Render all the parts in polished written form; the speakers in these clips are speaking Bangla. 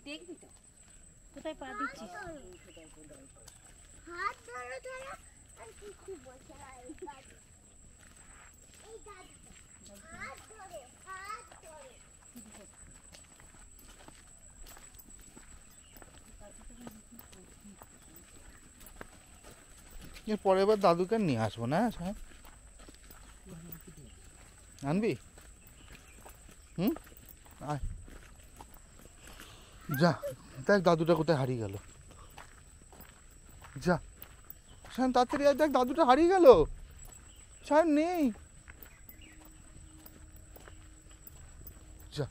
দেখবি তো কোথায় পা দিচ্ছিস। হাত ধরো ধরো আর কিছু বসে এই দাদু হাত ধরে এর পরের বার দাদুকে নিয়ে আসবো না। আনবি? আয় যা, দেখ দাদুটা কোথায় হারিয়ে গেল। যা শায়ন তাড়াতাড়ি আয়, দেখ দাদুটা হারিয়ে গেল। শায়ন নেই। যা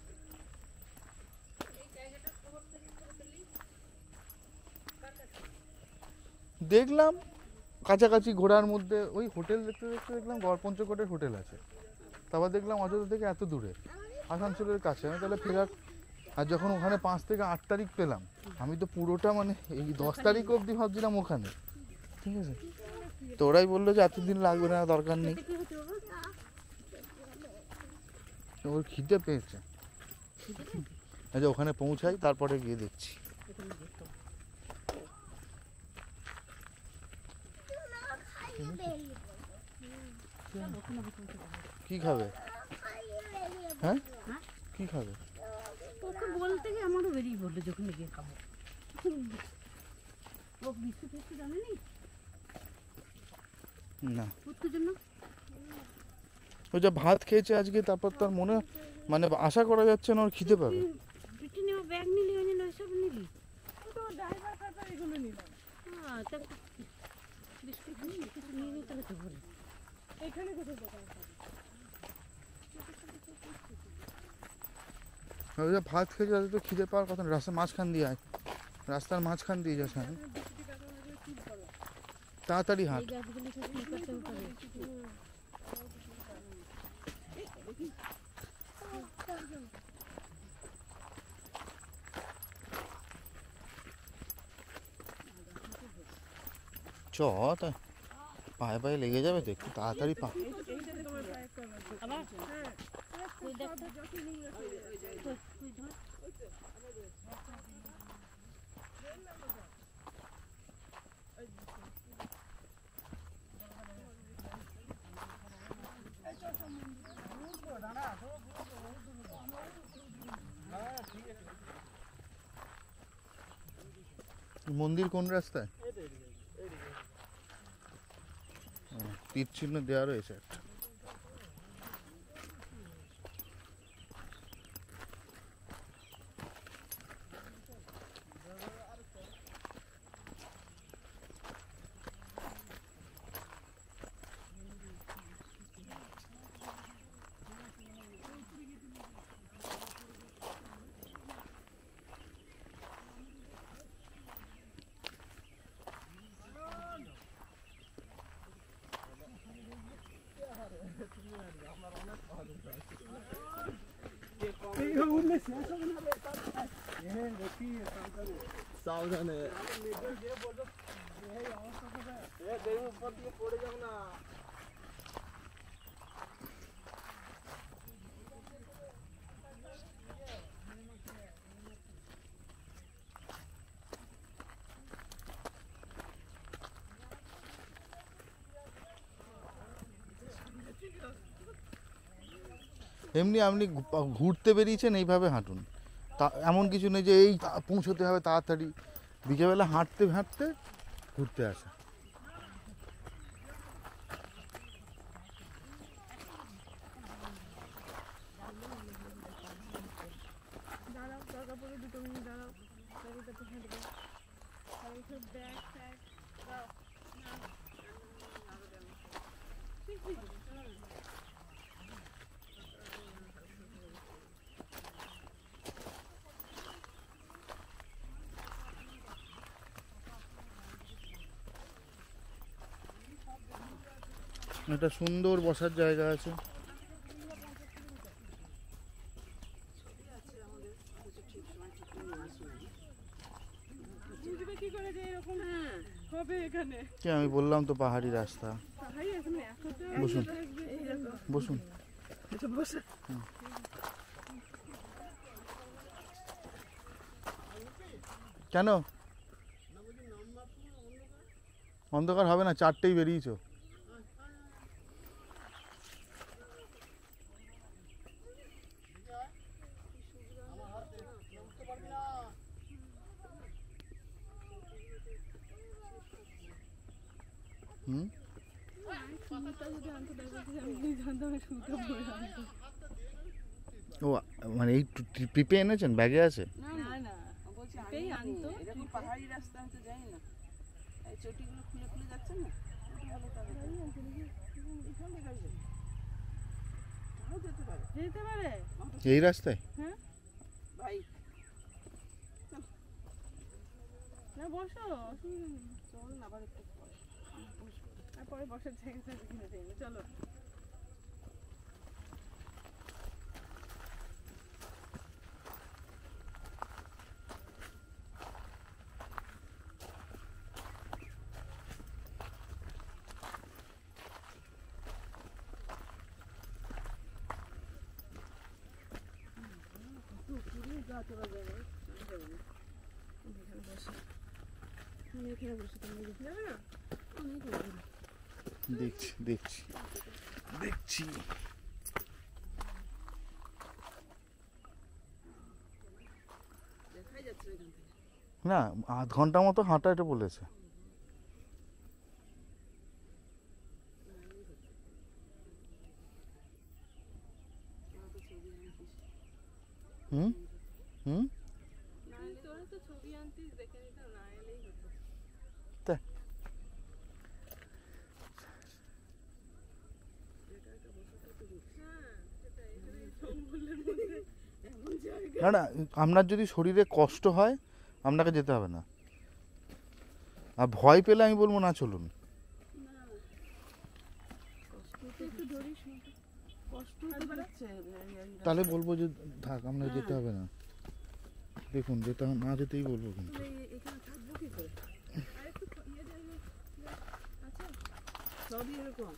দেখলাম কাছাকাছি ঘোরার মধ্যে ওই হোটেল দেখতে দেখতে দেখলাম গড়পঞ্চকোটের হোটেল আছে। তারপর দেখলাম অযোধ্যা থেকে এত দূরে, আসানসোলের কাছে। আমি তাহলে ফেরার, আর যখন ওখানে 5 থেকে 8 তারিখ পেলাম, আমি তো পুরোটা মানে এই 10 তারিখ অবধি ভাবছিলাম ওখানে। ঠিক আছে, তো ওরাই বললো যে এতদিন লাগবে না, দরকার নেই। ওর খিদে পেয়েছে। আচ্ছা ওখানে পৌঁছাই, তারপরে গিয়ে দেখছি। কি খাবে? হ্যাঁ কি খাবে? ওকে বলতে গিয়ে আমারও বেরিয়ে বললো যখন গিয়ে খাবো। ও বিস্কুট ফিস্কুট আনেনি না, ওর জন্য। ও যা ভাত খেয়েছে আজকে, তারপর তার মনে মানে আশা করা যাচ্ছে না ওর খিদে পাবে। ব্যাগ নিলি ওইসব নিলি তো ড্রাইভার খাতা এগুলো নিলাম। হ্যাঁ তা বিস্কুট কিছু নিয়ে নিতে হতো বলে। এখানে কোথায় দোকান ভাত খেয়েছে, তাদের তো খিদে পাওয়ার কথা না। রাস্তার মাঝখান দিয়ে আয়, রাস্তার মাঝখান দিয়ে যাস। তাড়াতাড়ি হাঁট। চ তা পায়ে পায়ে লেগে যাবে তো, একটু তাড়াতাড়ি পা। মন্দির কোন রাস্তায়? তীর চিহ্ন দেওয়া রয়েছে একটা। সাবধানে পড়ে যাও না। এমনি আপনি ঘুরতে বেরিয়েছেন, এইভাবে হাঁটুন। তা এমন কিছু নেই যে এই পৌঁছতে হবে তাড়াতাড়ি। বিকেলবেলা হাঁটতে হাঁটতে ঘুরতে আসা। একটা সুন্দর বসার জায়গা আছে। আমি বললাম তো পাহাড়ি রাস্তা। বসুন বসুন। কেন অন্ধকার হবে না, 4টেই বেরিয়েছো। হুম ও মানে এই ট্রিপে এনেছেন, ব্যাগে আছে? না না বলছি এই আনতো এরকম পাহাড়ি রাস্তা হতে যাই না, এই চটিগুলো খুলে খুলে যাচ্ছে না, যেতে পারে এই রাস্তায়? হ্যাঁ বাইক না, বসো অসুবিধা নেই, চল না আবার একটু পরে আর পরে বসার জায়গা থাকবে কিনা দেখবে, চলো। দেখছি দেখছি দেখছি। না 8 ঘন্টা মতো হাঁটা এটা বলেছে। হুম হুম তাই না না, আপনার যদি শরীরে কষ্ট হয় আপনাকে যেতে হবে না, আর ভয় পেলে আমি বলবো না চলুন। তাহলে বলবো যে থাক, আপনাকে যেতে হবে না। দেখুন যেতে না যেতেই বলবো কিন্তু। সবই এরকম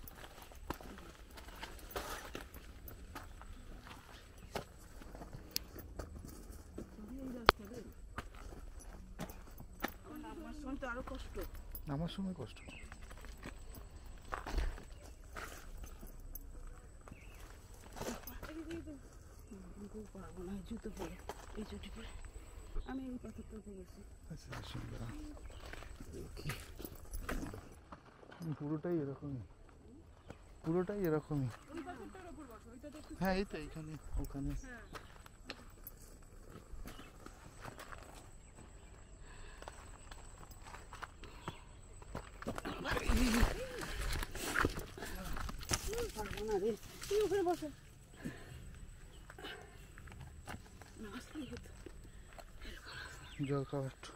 আরো কষ্ট, আমার সময় কষ্ট। পারবো না জুতো পরে, এই চটি পরে আমি এই পাথরটাতে গেছি। পুরোটাই এরকমই, পুরোটাই এরকমই। হ্যাঁ এই তো এইখানে ওখানে। পারবো না রে, তুই ওখানে বসে জল খাওয়া একটু